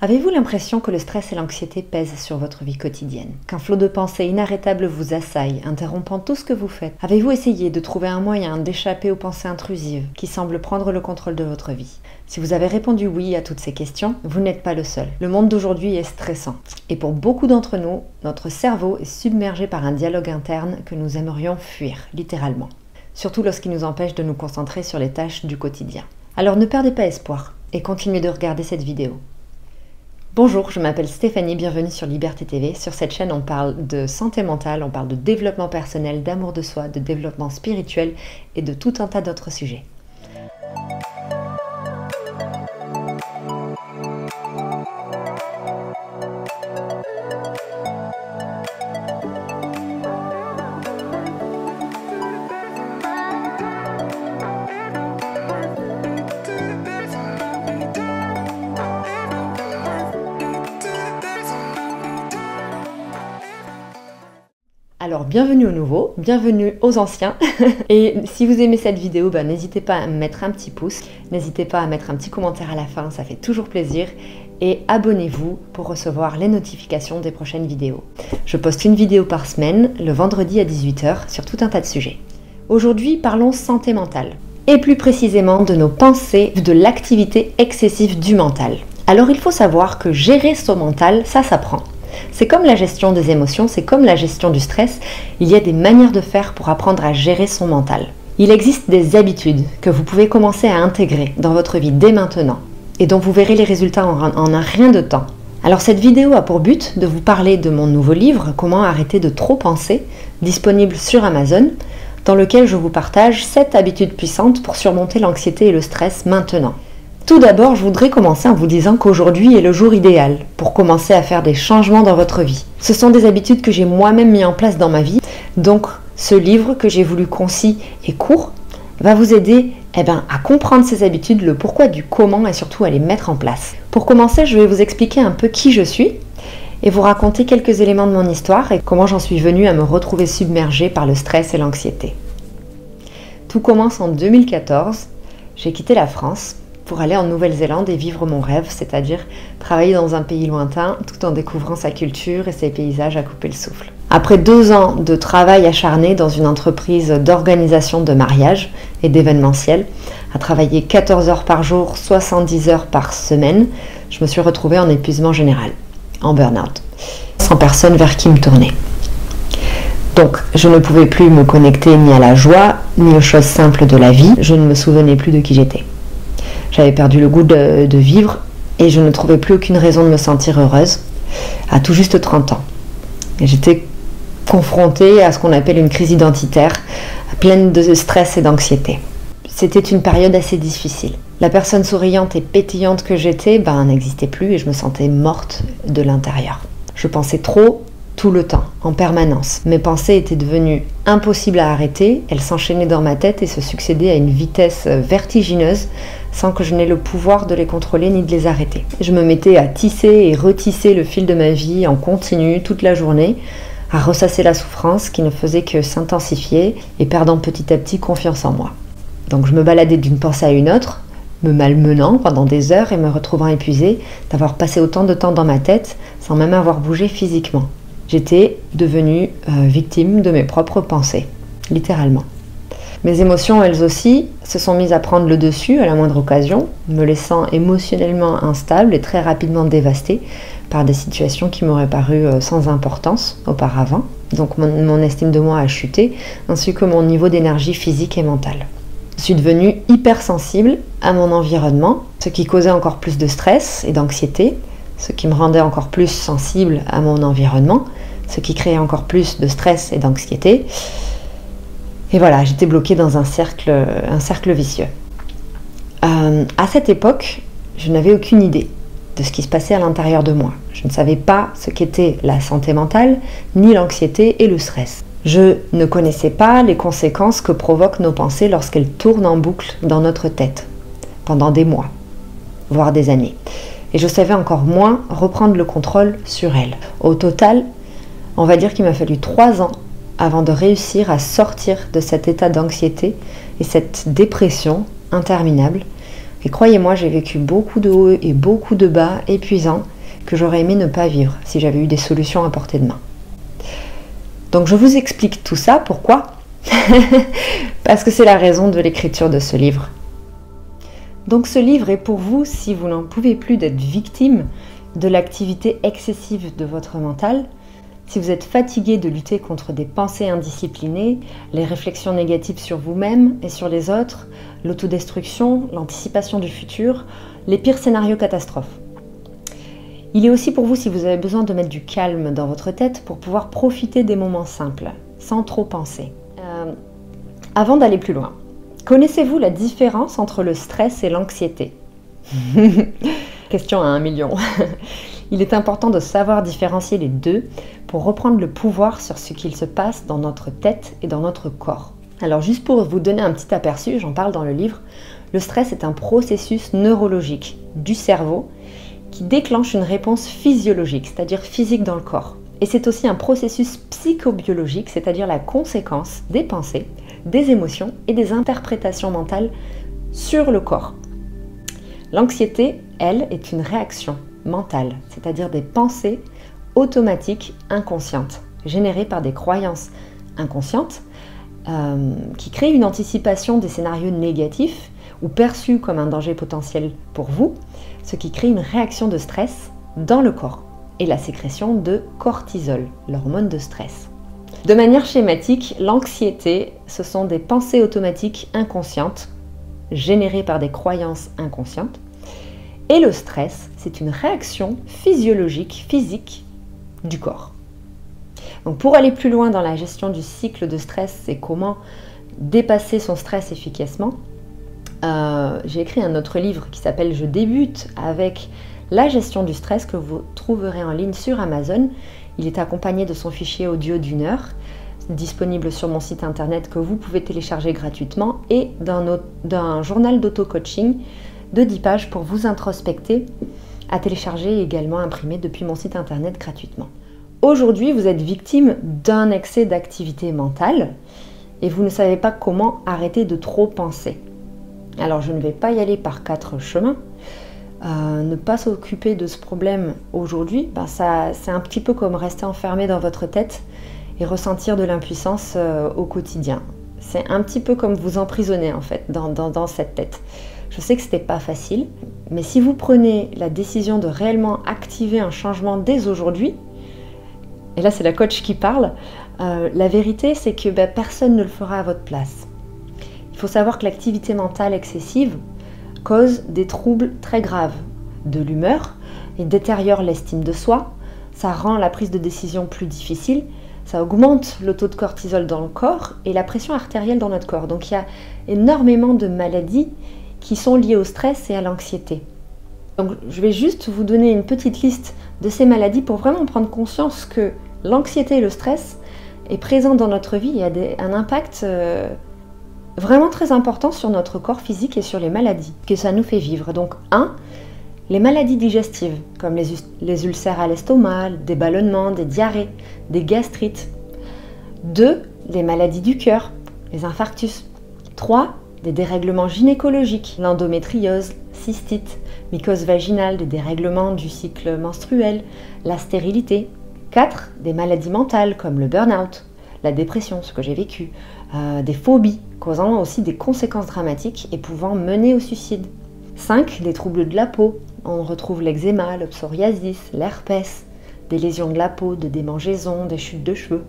Avez-vous l'impression que le stress et l'anxiété pèsent sur votre vie quotidienne? Qu'un flot de pensées inarrêtables vous assaille, interrompant tout ce que vous faites? Avez-vous essayé de trouver un moyen d'échapper aux pensées intrusives qui semblent prendre le contrôle de votre vie? Si vous avez répondu oui à toutes ces questions, vous n'êtes pas le seul. Le monde d'aujourd'hui est stressant. Et pour beaucoup d'entre nous, notre cerveau est submergé par un dialogue interne que nous aimerions fuir, littéralement. Surtout lorsqu'il nous empêche de nous concentrer sur les tâches du quotidien. Alors ne perdez pas espoir et continuez de regarder cette vidéo. Bonjour, je m'appelle Stéphanie, bienvenue sur Liberté TV. Sur cette chaîne, on parle de santé mentale, on parle de développement personnel, d'amour de soi, de développement spirituel et de tout un tas d'autres sujets. Alors bienvenue aux nouveaux, bienvenue aux anciens et si vous aimez cette vidéo, n'hésitez pas à mettre un petit pouce, n'hésitez pas à mettre un petit commentaire à la fin, ça fait toujours plaisir et abonnez-vous pour recevoir les notifications des prochaines vidéos. Je poste une vidéo par semaine, le vendredi à 18 h sur tout un tas de sujets. Aujourd'hui, parlons santé mentale et plus précisément de nos pensées, de l'activité excessive du mental. Alors il faut savoir que gérer son mental, ça s'apprend. C'est comme la gestion des émotions, c'est comme la gestion du stress, il y a des manières de faire pour apprendre à gérer son mental. Il existe des habitudes que vous pouvez commencer à intégrer dans votre vie dès maintenant et dont vous verrez les résultats en un rien de temps. Alors cette vidéo a pour but de vous parler de mon nouveau livre « Comment arrêter de trop penser » disponible sur Amazon, dans lequel je vous partage 7 habitudes puissantes pour surmonter l'anxiété et le stress maintenant. Tout d'abord, je voudrais commencer en vous disant qu'aujourd'hui est le jour idéal pour commencer à faire des changements dans votre vie. Ce sont des habitudes que j'ai moi-même mis en place dans ma vie, donc ce livre que j'ai voulu concis et court va vous aider à comprendre ces habitudes, le pourquoi du comment et surtout à les mettre en place. Pour commencer, je vais vous expliquer un peu qui je suis et vous raconter quelques éléments de mon histoire et comment j'en suis venue à me retrouver submergée par le stress et l'anxiété. Tout commence en 2014, j'ai quitté la France pour aller en Nouvelle-Zélande et vivre mon rêve, c'est-à-dire travailler dans un pays lointain tout en découvrant sa culture et ses paysages à couper le souffle. Après 2 ans de travail acharné dans une entreprise d'organisation de mariage et d'événementiel, à travailler 14 heures par jour, 70 heures par semaine, je me suis retrouvée en épuisement général, en burn-out, sans personne vers qui me tourner. Donc, je ne pouvais plus me connecter ni à la joie, ni aux choses simples de la vie, je ne me souvenais plus de qui j'étais. J'avais perdu le goût de vivre et je ne trouvais plus aucune raison de me sentir heureuse à tout juste 30 ans. Et j'étais confrontée à ce qu'on appelle une crise identitaire, pleine de stress et d'anxiété. C'était une période assez difficile. La personne souriante et pétillante que j'étais n'existait plus et je me sentais morte de l'intérieur. Je pensais trop tout le temps, en permanence. Mes pensées étaient devenues impossibles à arrêter, elles s'enchaînaient dans ma tête et se succédaient à une vitesse vertigineuse sans que je n'ai le pouvoir de les contrôler ni de les arrêter. Je me mettais à tisser et retisser le fil de ma vie en continu toute la journée, à ressasser la souffrance qui ne faisait que s'intensifier et perdant petit à petit confiance en moi. Donc je me baladais d'une pensée à une autre, me malmenant pendant des heures et me retrouvant épuisée d'avoir passé autant de temps dans ma tête sans même avoir bougé physiquement. J'étais devenue victime de mes propres pensées, littéralement. Mes émotions, elles aussi, se sont mises à prendre le dessus à la moindre occasion, me laissant émotionnellement instable et très rapidement dévastée par des situations qui m'auraient paru sans importance auparavant. Donc mon estime de moi a chuté, ainsi que mon niveau d'énergie physique et mentale. Je suis devenue hypersensible à mon environnement, ce qui causait encore plus de stress et d'anxiété, ce qui me rendait encore plus sensible à mon environnement, ce qui créait encore plus de stress et d'anxiété. Et voilà, j'étais bloquée dans un cercle vicieux. À cette époque, je n'avais aucune idée de ce qui se passait à l'intérieur de moi. Je ne savais pas ce qu'était la santé mentale, ni l'anxiété et le stress. Je ne connaissais pas les conséquences que provoquent nos pensées lorsqu'elles tournent en boucle dans notre tête, pendant des mois, voire des années. Et je savais encore moins reprendre le contrôle sur elles. Au total, on va dire qu'il m'a fallu 3 ans avant de réussir à sortir de cet état d'anxiété et cette dépression interminable. Et croyez-moi, j'ai vécu beaucoup de hauts et beaucoup de bas épuisants que j'aurais aimé ne pas vivre si j'avais eu des solutions à portée de main. Donc je vous explique tout ça, pourquoi? Parce que c'est la raison de l'écriture de ce livre. Donc ce livre est pour vous si vous n'en pouvez plus d'être victime de l'activité excessive de votre mental, si vous êtes fatigué de lutter contre des pensées indisciplinées, les réflexions négatives sur vous-même et sur les autres, l'autodestruction, l'anticipation du futur, les pires scénarios catastrophes. Il est aussi pour vous si vous avez besoin de mettre du calme dans votre tête pour pouvoir profiter des moments simples, sans trop penser. Avant d'aller plus loin, connaissez-vous la différence entre le stress et l'anxiété? Question à 1 million. Il est important de savoir différencier les deux pour reprendre le pouvoir sur ce qu'il se passe dans notre tête et dans notre corps. Alors juste pour vous donner un petit aperçu, j'en parle dans le livre, le stress est un processus neurologique du cerveau qui déclenche une réponse physiologique, c'est-à-dire physique dans le corps. Et c'est aussi un processus psychobiologique, c'est-à-dire la conséquence des pensées, des émotions et des interprétations mentales sur le corps. L'anxiété, elle, est une réaction mentale, c'est-à-dire des pensées automatiques inconscientes, générées par des croyances inconscientes qui créent une anticipation des scénarios négatifs ou perçus comme un danger potentiel pour vous, ce qui crée une réaction de stress dans le corps et la sécrétion de cortisol, l'hormone de stress. De manière schématique, l'anxiété, ce sont des pensées automatiques inconscientes, générées par des croyances inconscientes, et le stress, c'est une réaction physiologique, physique du corps. Donc pour aller plus loin dans la gestion du cycle de stress et comment dépasser son stress efficacement, j'ai écrit un autre livre qui s'appelle « Je débute avec la gestion du stress » que vous trouverez en ligne sur Amazon. Il est accompagné de son fichier audio d'1 heure, disponible sur mon site internet que vous pouvez télécharger gratuitement, et d'un journal d'auto-coaching de 10 pages pour vous introspecter, à télécharger et également imprimer depuis mon site internet gratuitement. Aujourd'hui, vous êtes victime d'un excès d'activité mentale et vous ne savez pas comment arrêter de trop penser. Alors je ne vais pas y aller par 4 chemins. Ne pas s'occuper de ce problème aujourd'hui, c'est un petit peu comme rester enfermé dans votre tête et ressentir de l'impuissance au quotidien. C'est un petit peu comme vous emprisonner en fait dans cette tête. Je sais que ce n'était pas facile, mais si vous prenez la décision de réellement activer un changement dès aujourd'hui, et là c'est la coach qui parle, la vérité c'est que personne ne le fera à votre place. Il faut savoir que l'activité mentale excessive cause des troubles très graves de l'humeur et détériore l'estime de soi, ça rend la prise de décision plus difficile, ça augmente le taux de cortisol dans le corps et la pression artérielle dans notre corps. Donc il y a énormément de maladies qui sont liées au stress et à l'anxiété. Donc je vais juste vous donner une petite liste de ces maladies pour vraiment prendre conscience que l'anxiété et le stress est présent dans notre vie et a un impact vraiment très important sur notre corps physique et sur les maladies que ça nous fait vivre. Donc 1, les maladies digestives, comme les ulcères à l'estomac, des ballonnements, des diarrhées, des gastrites. 2, les maladies du cœur, les infarctus. 3, des dérèglements gynécologiques, l'endométriose, cystite, mycose vaginale, des dérèglements du cycle menstruel, la stérilité. 4, des maladies mentales comme le burn-out, la dépression, ce que j'ai vécu, des phobies, causant aussi des conséquences dramatiques et pouvant mener au suicide. 5, les troubles de la peau. On retrouve l'eczéma, le psoriasis, l'herpès, des lésions de la peau, des démangeaisons, des chutes de cheveux.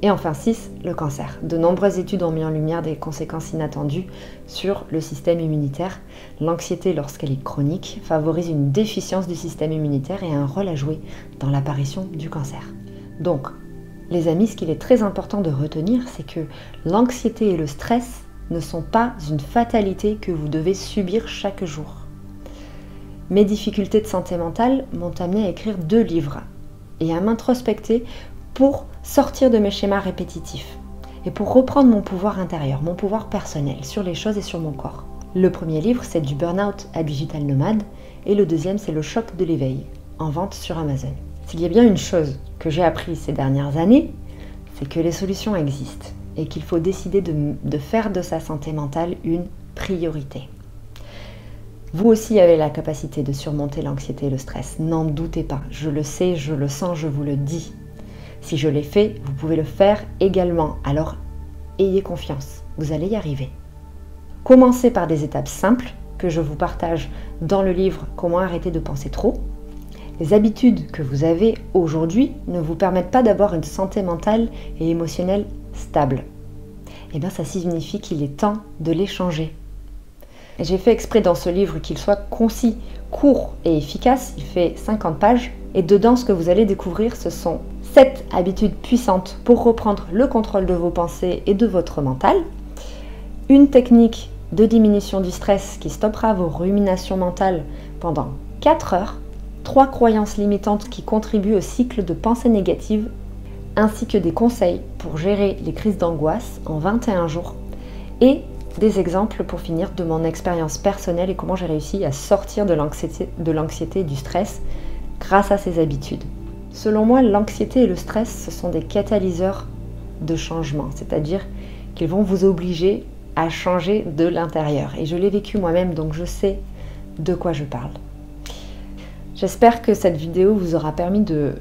Et enfin 6, le cancer. De nombreuses études ont mis en lumière des conséquences inattendues sur le système immunitaire. L'anxiété, lorsqu'elle est chronique, favorise une déficience du système immunitaire et a un rôle à jouer dans l'apparition du cancer. Donc, les amis, ce qu'il est très important de retenir, c'est que l'anxiété et le stress ne sont pas une fatalité que vous devez subir chaque jour. Mes difficultés de santé mentale m'ont amené à écrire 2 livres et à m'introspecter pour sortir de mes schémas répétitifs et pour reprendre mon pouvoir intérieur, mon pouvoir personnel sur les choses et sur mon corps. Le premier livre, c'est du burn-out à digital nomade et le deuxième, c'est le choc de l'éveil, en vente sur Amazon. S'il y a bien une chose que j'ai appris ces dernières années, c'est que les solutions existent et qu'il faut décider de faire de sa santé mentale une priorité. Vous aussi avez la capacité de surmonter l'anxiété et le stress, n'en doutez pas. Je le sais, je le sens, je vous le dis. Si je l'ai fait, vous pouvez le faire également. Alors, ayez confiance, vous allez y arriver. Commencez par des étapes simples que je vous partage dans le livre « Comment arrêter de penser trop ». Les habitudes que vous avez aujourd'hui ne vous permettent pas d'avoir une santé mentale et émotionnelle stable. Eh bien, ça signifie qu'il est temps de les changer. J'ai fait exprès dans ce livre qu'il soit concis, court et efficace. Il fait 50 pages. Et dedans, ce que vous allez découvrir, ce sont 7 habitudes puissantes pour reprendre le contrôle de vos pensées et de votre mental. Une technique de diminution du stress qui stoppera vos ruminations mentales pendant 4 heures. 3 croyances limitantes qui contribuent au cycle de pensée négative, ainsi que des conseils pour gérer les crises d'angoisse en 21 jours. Et des exemples pour finir de mon expérience personnelle et comment j'ai réussi à sortir de l'anxiété et du stress grâce à ces habitudes. Selon moi, l'anxiété et le stress, ce sont des catalyseurs de changement, c'est-à-dire qu'ils vont vous obliger à changer de l'intérieur. Et je l'ai vécu moi-même, donc je sais de quoi je parle. J'espère que cette vidéo vous aura permis de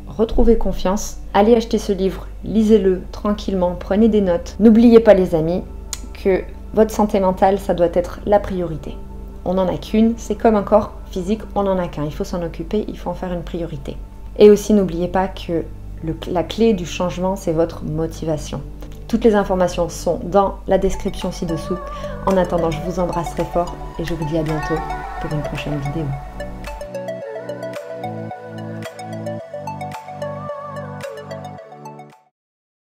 retrouver confiance. Allez acheter ce livre, lisez-le tranquillement, prenez des notes. N'oubliez pas les amis que votre santé mentale, ça doit être la priorité. On n'en a qu'une, c'est comme un corps physique, on n'en a qu'un. Il faut s'en occuper, il faut en faire une priorité. Et aussi, n'oubliez pas que la clé du changement, c'est votre motivation. Toutes les informations sont dans la description ci-dessous. En attendant, je vous embrasse très fort et je vous dis à bientôt pour une prochaine vidéo.